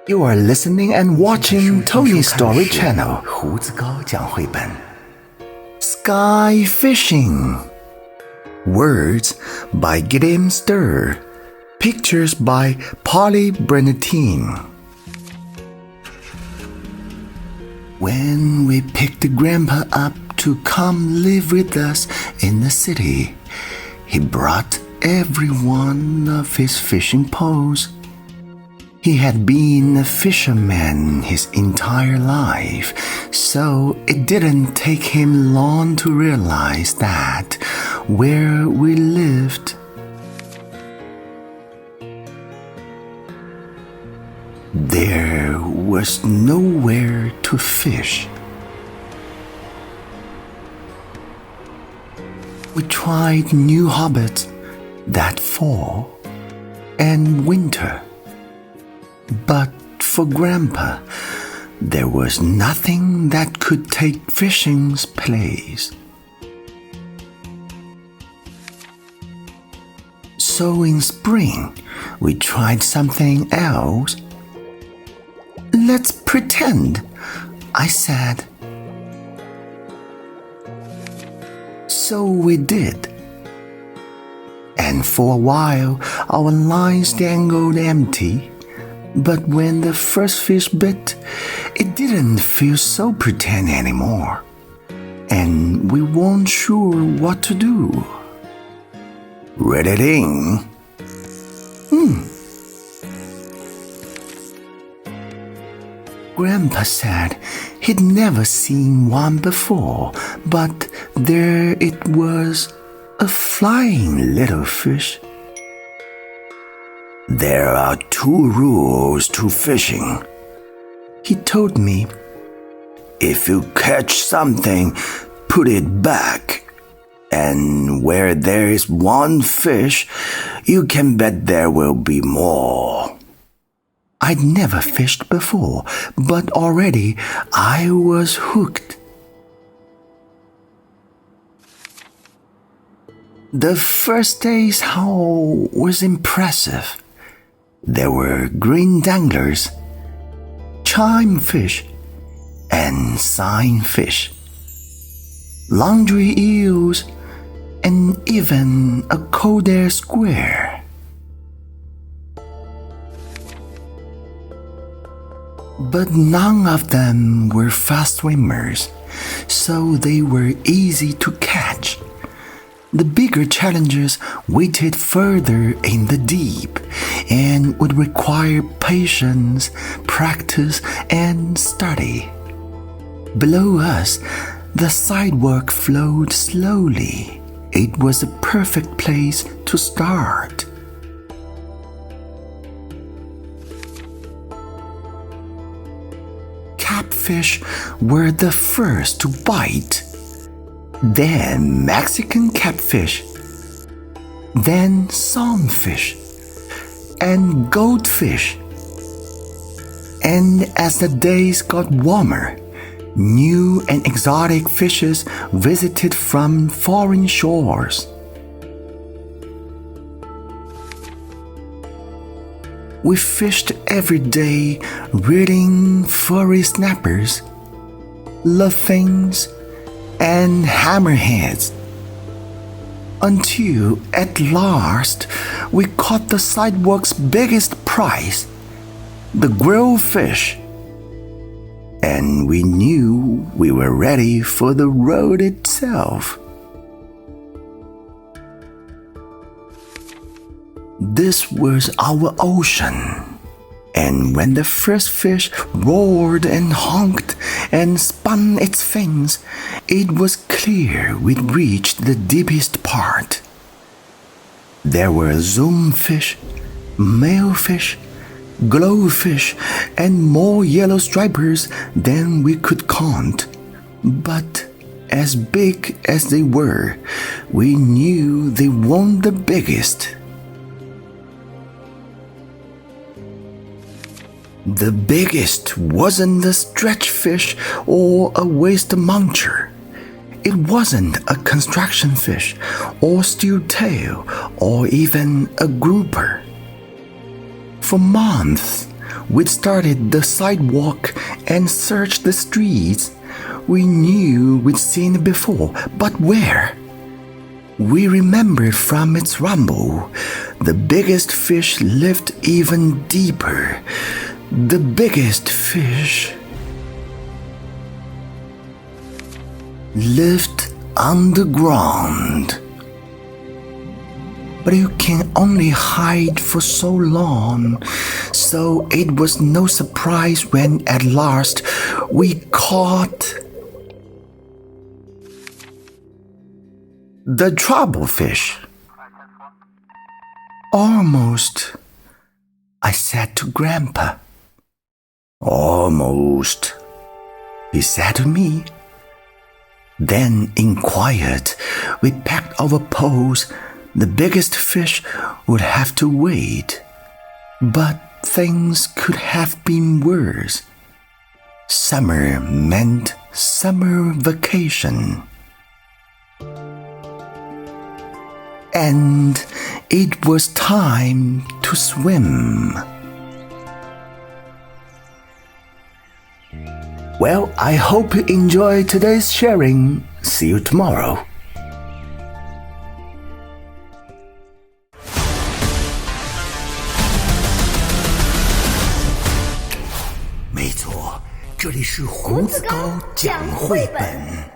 You are listening and watching Tony's Story Channel 胡子高讲绘本 Skyfishing Words by Gideon Stir Pictures by Polly Brennettine When we picked Grandpa up to come live with us in the city, he brought every one of his fishing poles. He had been a fisherman his entire life, so it didn't take him long to realize that where we lived, there was nowhere to fish. We tried new hobbies that fall and winter.But for Grandpa, there was nothing that could take fishing's place. So in spring, we tried something else. Let's pretend, I said. So we did.And for a while, our lines dangled empty.But when the first fish bit, it didn't feel so pretend anymore, and we weren't sure what to do. Reel it in. Grandpa said he'd never seen one before, but there it was, a flying little fish.There are two rules to fishing, he told me. If you catch something, put it back. And where there is one fish, you can bet there will be more. I'd never fished before, but already I was hooked. The first day's haul was impressive.There were green danglers, chime fish, and sign fish, laundry eels, and even a cold air square. But none of them were fast swimmers, so they were easy to catch.The bigger challenges waited further in the deep and would require patience, practice, and study. Below us, the sidewalk flowed slowly. It was a perfect place to start. Catfish were the first to bite.Then Mexican catfish, then songfish, and goldfish. And as the days got warmer, new and exotic fishes visited from foreign shores. We fished every day, reeling furry snappers, lovefins,and hammerheads, until at last we caught the sidewalk's biggest prize, the grilled fish, and we knew we were ready for the road itself. This was our ocean.And when the first fish roared and honked and spun its fins, it was clear we'd reached the deepest part. There were zoomfish, malefish, glowfish, and more yellow stripers than we could count. But as big as they were, we knew they weren't the biggest.The biggest wasn't a stretch fish or a waist muncher. It wasn't a construction fish or steel tail or even a grouper. For months, we'd started the sidewalk and searched the streets. We knew we'd seen it before, but where? We remembered from its rumble. The biggest fish lived even deeper. The biggest fish lived underground. But you can only hide for so long, so it was no surprise when at last we caught the trouble fish. Almost, I said to Grandpa. Almost, he said to me. Then in quiet, we packed our poles. The biggest fish would have to wait. But things could have been worse. Summer meant summer vacation. And it was time to swim. Well, I hope you enjoyed today's sharing. See you tomorrow. 没错，这里是胡子高讲绘本。